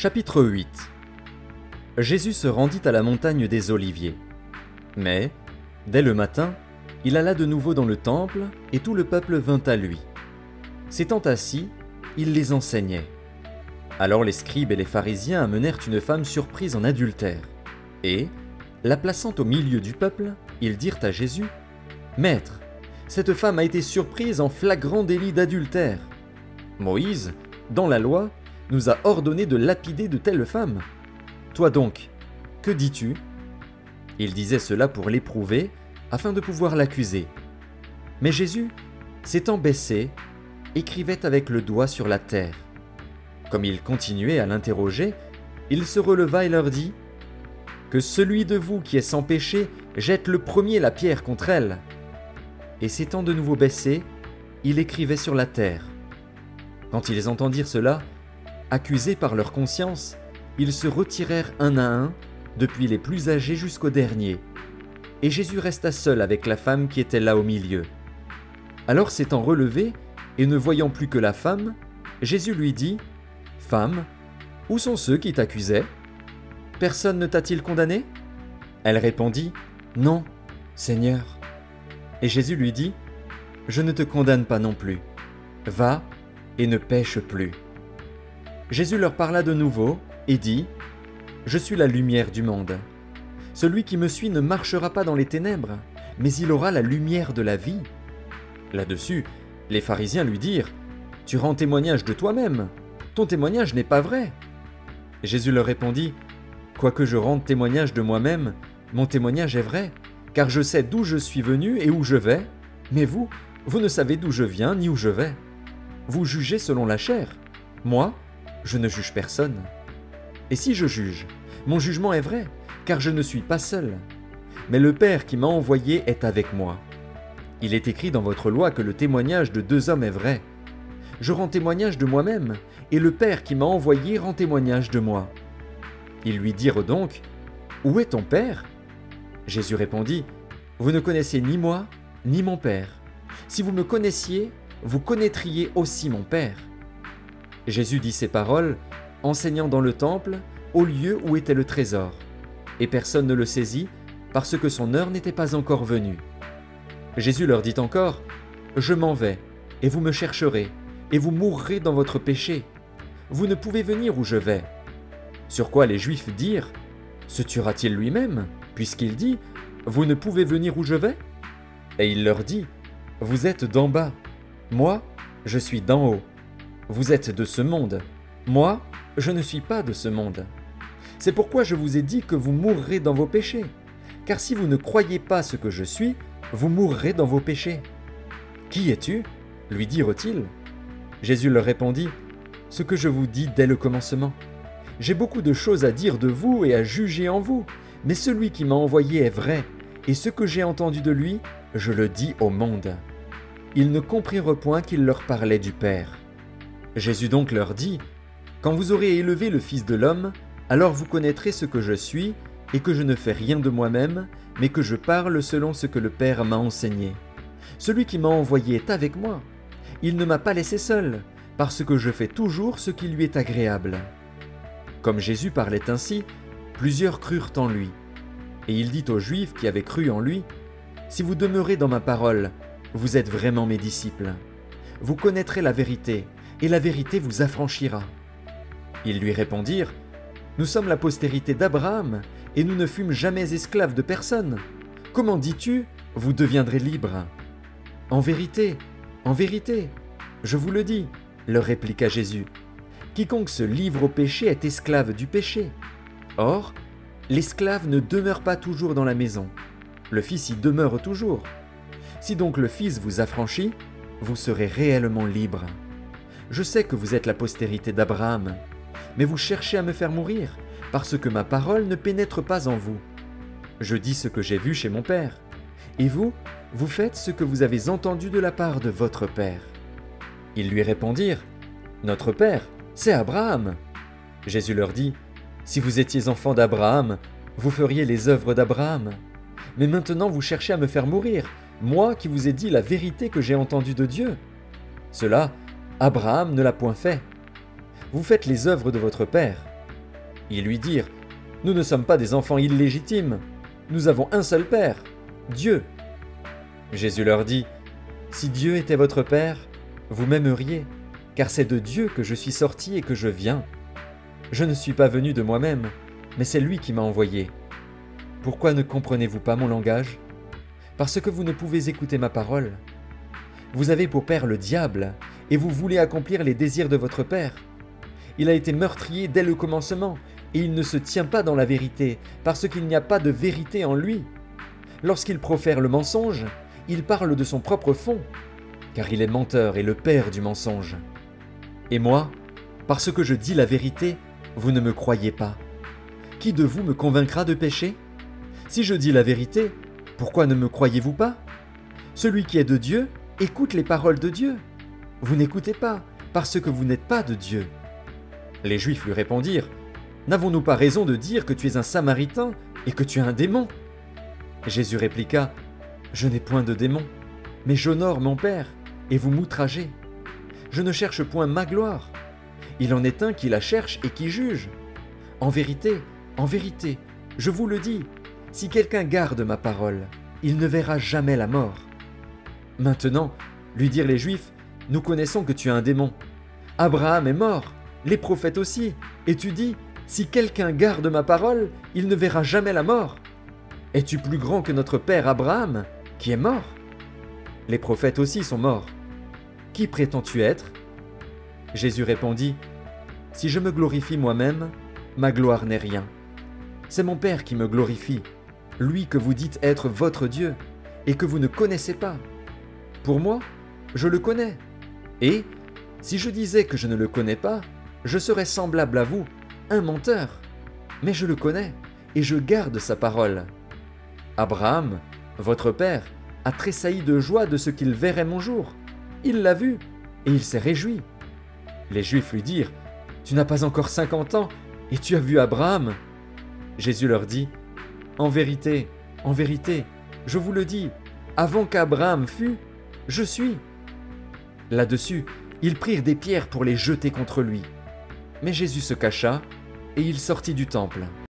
Chapitre 8. Jésus se rendit à la montagne des Oliviers. Mais, dès le matin, il alla de nouveau dans le temple, et tout le peuple vint à lui. S'étant assis, il les enseignait. Alors les scribes et les pharisiens amenèrent une femme surprise en adultère. Et, la plaçant au milieu du peuple, ils dirent à Jésus : « Maître, cette femme a été surprise en flagrant délit d'adultère. Moïse, dans la loi, nous a ordonné de lapider de telles femmes. Toi donc, que dis-tu » Il disait cela pour l'éprouver, afin de pouvoir l'accuser. Mais Jésus, s'étant baissé, écrivait avec le doigt sur la terre. Comme il continuait à l'interroger, il se releva et leur dit : « Que celui de vous qui est sans péché jette le premier la pierre contre elle. » Et s'étant de nouveau baissé, il écrivait sur la terre. Quand ils entendirent cela, accusés par leur conscience, ils se retirèrent un à un, depuis les plus âgés jusqu'au dernier. Et Jésus resta seul avec la femme qui était là au milieu. Alors s'étant relevé, et ne voyant plus que la femme, Jésus lui dit : « Femme, où sont ceux qui t'accusaient ? Personne ne t'a-t-il condamné ? » Elle répondit : « Non, Seigneur. » Et Jésus lui dit : « Je ne te condamne pas non plus. Va et ne pêche plus. » Jésus leur parla de nouveau et dit : « Je suis la lumière du monde. Celui qui me suit ne marchera pas dans les ténèbres, mais il aura la lumière de la vie. » Là-dessus, les pharisiens lui dirent : « Tu rends témoignage de toi-même. Ton témoignage n'est pas vrai. » Jésus leur répondit : « Quoique je rende témoignage de moi-même, mon témoignage est vrai, car je sais d'où je suis venu et où je vais, mais vous ne savez d'où je viens ni où je vais. Vous jugez selon la chair. Moi, je ne juge personne. Et si je juge, mon jugement est vrai, car je ne suis pas seul. Mais le Père qui m'a envoyé est avec moi. Il est écrit dans votre loi que le témoignage de deux hommes est vrai. Je rends témoignage de moi-même, et le Père qui m'a envoyé rend témoignage de moi. » Ils lui dirent donc : « Où est ton Père ? » Jésus répondit : « Vous ne connaissez ni moi, ni mon Père. Si vous me connaissiez, vous connaîtriez aussi mon Père. » Jésus dit ces paroles, enseignant dans le temple, au lieu où était le trésor. Et personne ne le saisit, parce que son heure n'était pas encore venue. Jésus leur dit encore : « Je m'en vais, et vous me chercherez, et vous mourrez dans votre péché. Vous ne pouvez venir où je vais. » Sur quoi les Juifs dirent : « Se tuera-t-il lui-même, puisqu'il dit : Vous ne pouvez venir où je vais ? » Et il leur dit : « Vous êtes d'en bas, moi, je suis d'en haut. Vous êtes de ce monde, moi, je ne suis pas de ce monde. C'est pourquoi je vous ai dit que vous mourrez dans vos péchés. Car si vous ne croyez pas ce que je suis, vous mourrez dans vos péchés. » « Qui es-tu ? » lui dirent-ils. Jésus leur répondit : « Ce que je vous dis dès le commencement. J'ai beaucoup de choses à dire de vous et à juger en vous, mais celui qui m'a envoyé est vrai, et ce que j'ai entendu de lui, je le dis au monde. » Ils ne comprirent point qu'il leur parlait du Père. Jésus donc leur dit : « Quand vous aurez élevé le Fils de l'homme, alors vous connaîtrez ce que je suis, et que je ne fais rien de moi-même, mais que je parle selon ce que le Père m'a enseigné. Celui qui m'a envoyé est avec moi. Il ne m'a pas laissé seul, parce que je fais toujours ce qui lui est agréable. » Comme Jésus parlait ainsi, plusieurs crurent en lui. Et il dit aux Juifs qui avaient cru en lui : « Si vous demeurez dans ma parole, vous êtes vraiment mes disciples. Vous connaîtrez la vérité, et la vérité vous affranchira. » Ils lui répondirent : « Nous sommes la postérité d'Abraham, et nous ne fûmes jamais esclaves de personne. Comment dis-tu : vous deviendrez libres ? » « En vérité, je vous le dis, leur répliqua Jésus, quiconque se livre au péché est esclave du péché. Or, l'esclave ne demeure pas toujours dans la maison, le Fils y demeure toujours. Si donc le Fils vous affranchit, vous serez réellement libres. Je sais que vous êtes la postérité d'Abraham, mais vous cherchez à me faire mourir, parce que ma parole ne pénètre pas en vous. Je dis ce que j'ai vu chez mon Père, et vous faites ce que vous avez entendu de la part de votre Père. » Ils lui répondirent : « Notre Père, c'est Abraham. » Jésus leur dit : « Si vous étiez enfants d'Abraham, vous feriez les œuvres d'Abraham. Mais maintenant vous cherchez à me faire mourir, moi qui vous ai dit la vérité que j'ai entendue de Dieu. Cela, Abraham ne l'a point fait. Vous faites les œuvres de votre Père. Ils lui dirent: Nous ne sommes pas des enfants illégitimes. Nous avons un seul Père, Dieu. Jésus leur dit: Si Dieu était votre Père, vous m'aimeriez, car c'est de Dieu que je suis sorti et que je viens. Je ne suis pas venu de moi-même, mais c'est lui qui m'a envoyé. Pourquoi ne comprenez-vous pas mon langage? Parce que vous ne pouvez écouter ma parole. Vous avez pour père le diable, et vous voulez accomplir les désirs de votre père. Il a été meurtrier dès le commencement, et il ne se tient pas dans la vérité, parce qu'il n'y a pas de vérité en lui. Lorsqu'il profère le mensonge, il parle de son propre fond, car il est menteur et le père du mensonge. Et moi, parce que je dis la vérité, vous ne me croyez pas. Qui de vous me convaincra de péché? Si je dis la vérité, pourquoi ne me croyez-vous pas? Celui qui est de Dieu écoute les paroles de Dieu. Vous n'écoutez pas, parce que vous n'êtes pas de Dieu. Les Juifs lui répondirent: N'avons-nous pas raison de dire que tu es un Samaritain et que tu es un démon? Jésus répliqua: Je n'ai point de démon, mais j'honore mon Père, et vous m'outragez. Je ne cherche point ma gloire. Il en est un qui la cherche et qui juge. En vérité, je vous le dis, si quelqu'un garde ma parole, il ne verra jamais la mort. Maintenant, lui dirent les Juifs: Nous connaissons que tu es un démon. Abraham est mort, les prophètes aussi, et tu dis: Si quelqu'un garde ma parole, il ne verra jamais la mort. Es-tu plus grand que notre père Abraham, qui est mort? Les prophètes aussi sont morts. Qui prétends-tu être? Jésus répondit: Si je me glorifie moi-même, ma gloire n'est rien. C'est mon Père qui me glorifie, lui que vous dites être votre Dieu, et que vous ne connaissez pas. Pour moi, je le connais. Et, si je disais que je ne le connais pas, je serais semblable à vous, un menteur. Mais je le connais, et je garde sa parole. Abraham, votre père, a tressailli de joie de ce qu'il verrait mon jour. Il l'a vu, et il s'est réjoui. Les Juifs lui dirent: Tu n'as pas encore 50 ans, et tu as vu Abraham? Jésus leur dit: En vérité, je vous le dis, avant qu'Abraham fût, je suis. Là-dessus, ils prirent des pierres pour les jeter contre lui. Mais Jésus se cacha, et il sortit du temple.